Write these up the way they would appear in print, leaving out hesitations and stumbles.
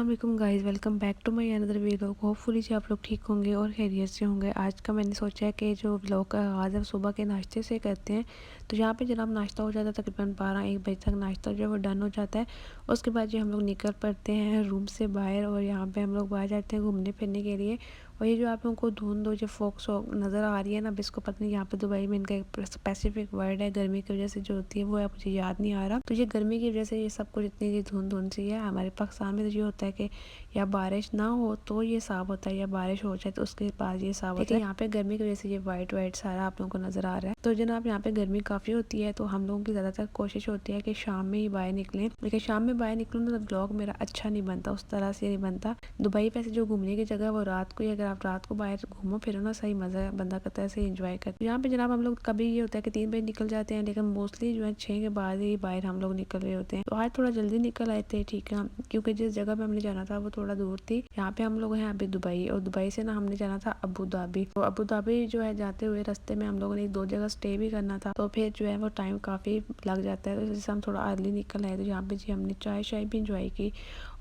वालेकुम guys, welcome back to my another vlog. Hopefully जी आप लोग ठीक होंगे और खैरियत से होंगे। आज का मैंने सोचा है कि जो व्लॉग का आगाज़ है सुबह के नाश्ते से करते हैं। तो यहाँ पे जनाब नाश्ता हो जाता है, तकरीबन 12-1 बजे तक नाश्ता जो है वो डन हो जाता है। उसके बाद जी हम लोग निकल पड़ते हैं रूम से बाहर, और यहाँ पे हम लोग बाहर जाते हैं घूमने फिरने के लिए। और ये जो आप लोगों को धुंध जो फोक सो नज़र आ रही है ना, अब इसको पता नहीं यहाँ पे दुबई में इनका एक स्पेसिफिक वर्ड है गर्मी की वजह से जो होती है वो है, मुझे याद नहीं आ रहा। तो ये गर्मी की वजह से ये सब कुछ इतनी धुंध धुंध सी है। हमारे पाकिस्तान में तो ये होता है कि या बारिश ना हो तो ये साफ होता है, या बारिश हो जाए तो उसके बाद ये साफ होता है। यहाँ पे गर्मी की वजह से ये वाइट वाइट सारा आप लोगों को नजर आ रहा है। तो जनाब यहाँ पे गर्मी काफ़ी होती है, तो हम लोगों की ज़्यादातर कोशिश होती है कि शाम में ही बाहर निकलें। लेकिन शाम में बाहर निकलूँ ना तो ब्लॉग मेरा अच्छा नहीं बनता, उस तरह से नहीं बनता। दुबई वैसे जो घूमने की जगह है वो रात को ही, अगर आप रात को बाहर घूमो फिरो ना, सही मज़ा है, बंदा करता है, सही इंजॉय करता है। यहाँ पे जनाब हम लोग कभी ये होता है कि 3 बजे निकल जाते हैं, लेकिन मोस्टली जो है 6 के बाद ही बाहर हम लोग निकल रहे होते हैं। तो आज थोड़ा जल्दी निकल आए थे, ठीक है, क्योंकि जिस जगह पे हमने जाना था वो थोड़ा दूर थी। यहाँ पे हम लोग हैं अभी दुबई, और दुबई से ना हमने जाना था अबू धाबी। तो अबू धाबी जो है जाते हुए रास्ते में हम लोगों ने 1-2 जगह स्टे भी करना था, तो फिर जो है वो टाइम काफ़ी लग जाता है। तो जैसे हम थोड़ा अर्ली निकल आए, तो यहाँ पे जी हमने चाय शाय भी इंजॉय की।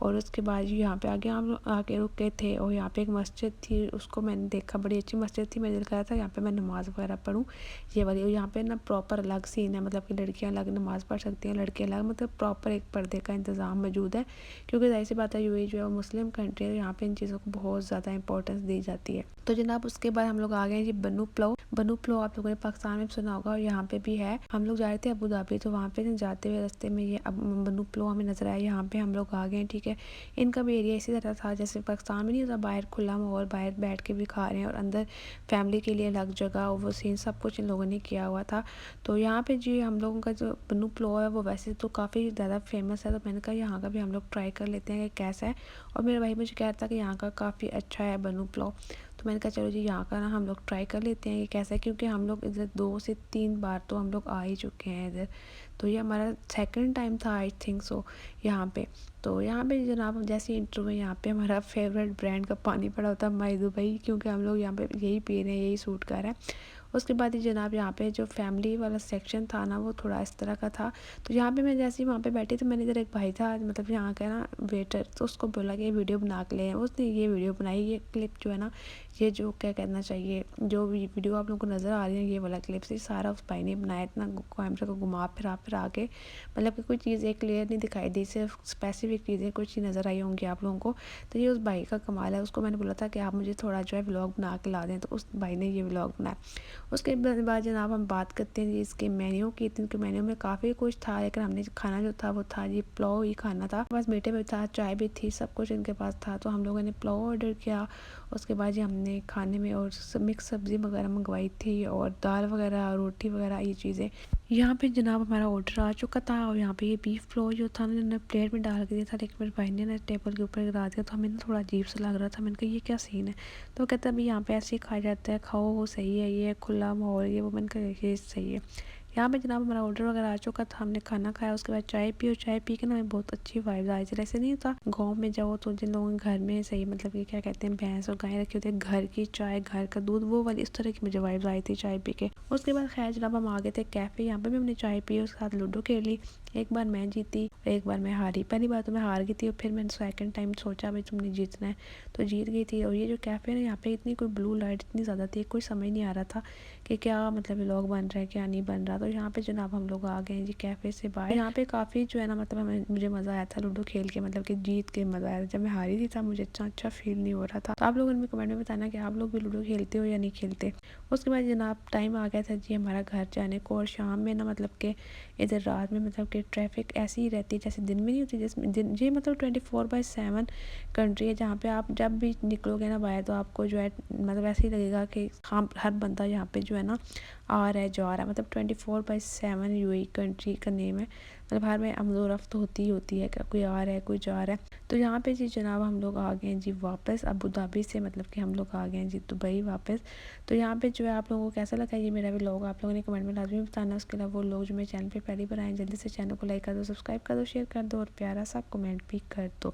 और उसके बाद जी यहाँ पे आगे हम आके रुके थे, और यहाँ पे एक मस्जिद थी, उसको मैंने देखा, बड़ी अच्छी मस्जिद थी। मैं दिल करा था यहाँ पे मैं नमाज़ वगैरह पढ़ूँ, ये वाली। और यहाँ पे ना प्रॉपर अलग सीन है, मतलब कि लड़कियाँ अलग नमाज़ पढ़ सकती हैं, लड़के अलग, मतलब प्रॉपर एक पर्दे का इंतज़ाम मौजूद है। क्योंकि जाहिर सी बात है यूएई जो है वो मुस्लिम कंट्री है, यहाँ पे इन चीज़ों को बहुत ज़्यादा इंपॉर्टेंस दी जाती है। तो जनाब उसके बाद हम लोग आ गए जी बन्नू प्लो। बन्नू प्लो आप लोगों ने पाकिस्तान में सुना होगा, और यहाँ पे भी है। हम लोग जा रहे थे अबू धाबी, तो वहाँ पे जाते हुए रास्ते में ये बन्नू प्लो हमें नजर आया। यहाँ पे हम लोग आ गए, ठीक है। इनका भी एरिया इसी तरह था जैसे पाकिस्तान में नहीं होता, बाहर खुला माहौल, बाहर बैठ के भी खा रहे हैं, और अंदर फैमिली के लिए अलग जगह, और वो सीन सब कुछ इन लोगों ने किया हुआ था। तो यहाँ पे जी हम लोगों का जो बन्नू प्लो है वो वैसे तो काफ़ी ज़्यादा फेमस है, तो मैंने कहा यहाँ का भी हम लोग ट्राई कर लेते हैं कि कैसा है। और मेरा भाई मुझे कह रहा था कि यहाँ का काफ़ी अच्छा है बन्नू प्लो। तो मैंने कहा चलो जी यहाँ का ना हम लोग ट्राई कर लेते हैं ये कैसा है, क्योंकि हम लोग इधर 2 से 3 बार तो हम लोग आ ही चुके हैं इधर। तो ये हमारा सेकंड टाइम था आई थिंक सो यहाँ पे। तो यहाँ पे जनाब जैसे इंट्रो में यहाँ पे हमारा फेवरेट ब्रांड का पानी पड़ा होता है माई दुबई, क्योंकि हम लोग यहाँ पे यही पी रहे हैं, यही सूट कर रहा है। उसके बाद ही जनाब यहाँ पे जो फैमिली वाला सेक्शन था ना वो थोड़ा इस तरह का था। तो यहाँ पे मैं जैसे ही वहाँ पे बैठी, तो मैंने इधर एक भाई था, मतलब यहाँ का ना वेटर, तो उसको बोला कि ये वीडियो बना के ले। उसने ये वीडियो बनाई, ये क्लिप जो है ना, ये जो क्या कहना चाहिए, जो भी वीडियो आप लोगों को नज़र आ रही है ये वाला क्लिप से सारा उस भाई ने बनाया। इतना कैमरा को घुमा फिरा के, मतलब कि कोई चीज़ एक क्लियर नहीं दिखाई दी, सिर्फ स्पेसिफिक चीज़ें कुछ नज़र आई होंगी आप लोगों को। तो ये उस भाई का कमाल है। उसको मैंने बोला था कि आप मुझे थोड़ा जो है व्लॉग बना के ला दें, तो उस भाई ने ये व्लॉग बनाया। उसके बाद जनाब हम बात करते हैं जी इसके मेन्यू की। इनके मेन्यू में काफ़ी कुछ था, लेकिन हमने खाना जो था वो था जी पुलाव ही खाना था। बस मीठे में था, चाय भी थी, सब कुछ इनके पास था। तो हम लोगों ने पुलाव ऑर्डर किया। उसके बाद जी हमने खाने में और मिक्स सब्ज़ी वगैरह मंगवाई थी, और दाल वगैरह, रोटी वगैरह, ये चीज़ें। यहाँ पे जनाब हमारा ऑर्डर आ चुका था, और यहाँ पे ये बीफ पुलाव जो था ना प्लेट में डाल के दिया था, लेकिन मेरे भाई ने ना टेबल के ऊपर गिरा दिया, तो हमें ना थोड़ा अजीब सा लग रहा था। मैंने कहा ये क्या सीन है, तो कहता अभी यहाँ पे ऐसे ही खाया जाता है, खाओ वो सही है, ये खुला माहौल, ये वो। मैंने कहा ये सही है। यहाँ पे जनाब हमारा ऑर्डर वगैरह आ चुका था, हमने खाना खाया, उसके बाद चाय पी, और चाय पी के ना हमें बहुत अच्छी वाइब्स आई थी। ऐसे नहीं होता गांव में जाओ तो जिन लोगों के घर में सही, मतलब कि क्या कहते हैं, भैंस और गाय रखी होती है, घर की चाय, घर का दूध, वो वाली इस तरह की मुझे वाइब्स आई थी चाय पी के। उसके बाद खैर जनाब हम आ गए थे कैफ़े, यहाँ पे भी हमने चाय पी, उसके साथ लूडो खेल ली। एक बार मैं जीती, एक बार मैं हारी। पहली बार तो मैं हार गई थी, और फिर मैंने सेकंड टाइम सोचा भाई तुमने जीतना है, तो जीत गई थी। और ये जो कैफ़े है ना, यहाँ पे इतनी कोई ब्लू लाइट इतनी ज़्यादा थी, कोई समझ नहीं आ रहा था कि क्या मतलब व्लॉग बन रहा है क्या नहीं बन रहा। तो यहाँ पे जनाब हम लोग आ गए हैं जी कैफ़े से बाहर। यहाँ पे काफ़ी जो है ना, मतलब मुझे मज़ा आया था लूडो खेल के, मतलब कि जीत के मज़ा आया था। जब मैं हारी थी तब मुझे इतना अच्छा फील नहीं हो रहा था। तो आप लोगों ने कमेंट में बताना कि आप लोग भी लूडो खेलते हो या नहीं खेलते। उसके बाद जनाब टाइम आ गया था जी हमारा घर जाने को, और शाम में ना मतलब कि इधर रात में मतलब कि ट्रैफिक ऐसी ही रहती है जैसे दिन में नहीं होती। जिसमें दिन ये मतलब 24/7 कंट्री है, जहाँ पे आप जब भी निकलोगे ना बाहर, तो आपको जो है मतलब ऐसे ही लगेगा कि हाँ हर बंदा यहाँ पे जो है ना आ रहा है जा रहा है, मतलब 24/7 यूएई कंट्री का नेम है। मतलब हर में आमदोरफ्त होती ही होती है, कोई आ रहा है कोई जा रहा है। तो यहाँ पे जी जनाब हम लोग आ गए हैं जी वापस अबू धाबी से, मतलब कि हम लोग आ गए हैं जी दुबई वापस। तो यहाँ पे जो है आप लोगों को कैसा लगा ये मेरा व्लॉग, आप लोगों ने कमेंट में लाजमी बताना। उसके अलावा वो लोग जो मेरे चैनल पे पहली बार आए, जल्दी से चैनल को लाइक कर दो, सब्सक्राइब कर दो, शेयर कर दो, और प्यारा सा कमेंट भी कर दो।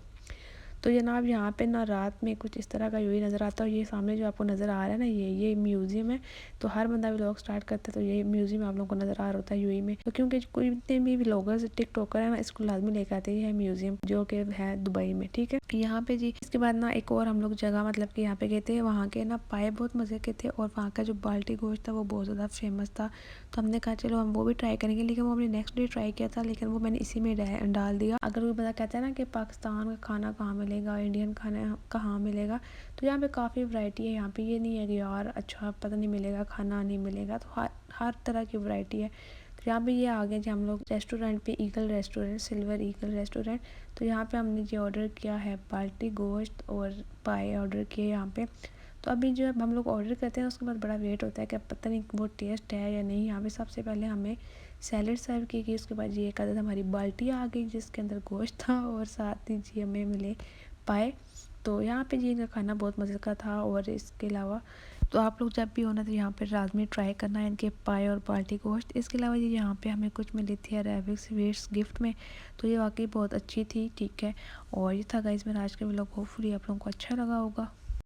तो जनाब यहाँ पे ना रात में कुछ इस तरह का यूँ ही नज़र आता है। ये सामने जो आपको नज़र आ रहा है ना, ये म्यूज़ियम है। तो हर बंदा व्लॉग स्टार्ट करता है तो ये म्यूज़ियम आप लोगों को नज़र आ रहा होता है यूएई में। तो क्योंकि कोई जितने भी व्लॉगर्स टिकटॉकर है ना, इसको लाजमी लेकर आते हैं। ये है म्यूज़ियम जो कि है दुबई में, ठीक है। यहाँ पे जी इसके बाद ना एक और हम लोग जगह मतलब कि यहाँ पे गए थे। वहाँ के ना पाए बहुत मज़े के थे और वहाँ का जो बाल्टी गोश्त था वो बहुत ज़्यादा फेमस था। तो हमने कहा चलो हम वो भी ट्राई करेंगे, लेकिन वो हमने नेक्स्ट डे ट्राई किया था, लेकिन वो मैंने इसी में डाल दिया। अगर कोई बंदा कहता है ना कि पाकिस्तान का खाना कहाँ मिलेगा, इंडियन खाना कहाँ मिलेगा, तो यहाँ पे काफ़ी वैरायटी है। यहाँ पे ये नहीं है कि यार अच्छा पता नहीं मिलेगा, खाना नहीं मिलेगा, तो हर तरह की वैरायटी है। तो यहाँ पे ये आ गए जी हम लोग रेस्टोरेंट पे, eagle restaurant, silver eagle restaurant. तो यहाँ पे हमने जी ऑर्डर किया है बाल्टी गोश्त और पाए ऑर्डर किए यहाँ पे। तो अभी जो हम लोग ऑर्डर करते हैं उसके बाद बड़ा वेट होता है कि पता नहीं वो टेस्ट है या नहीं। यहाँ पे सबसे पहले हमें सैलड सर्व की गई, उसके बाद जी एक आदत हमारी बाल्टी आ गई जिसके अंदर गोश्त था और साथ ही जी हमें मिले पाए। तो यहाँ पे जी इनका खाना बहुत मज़े का था। और इसके अलावा तो आप लोग जब भी होना तो यहाँ पे लाजमी ट्राई करना है इनके पाए और बाल्टी गोश्त। इसके अलावा जी यहाँ पे हमें कुछ मिली थी अरेबिक स्वीट्स गिफ्ट में, तो ये वाकई बहुत अच्छी थी, ठीक है। और ये था गाइस मेरा आज का व्लॉग, होपफुली आप लोगों को अच्छा लगा होगा।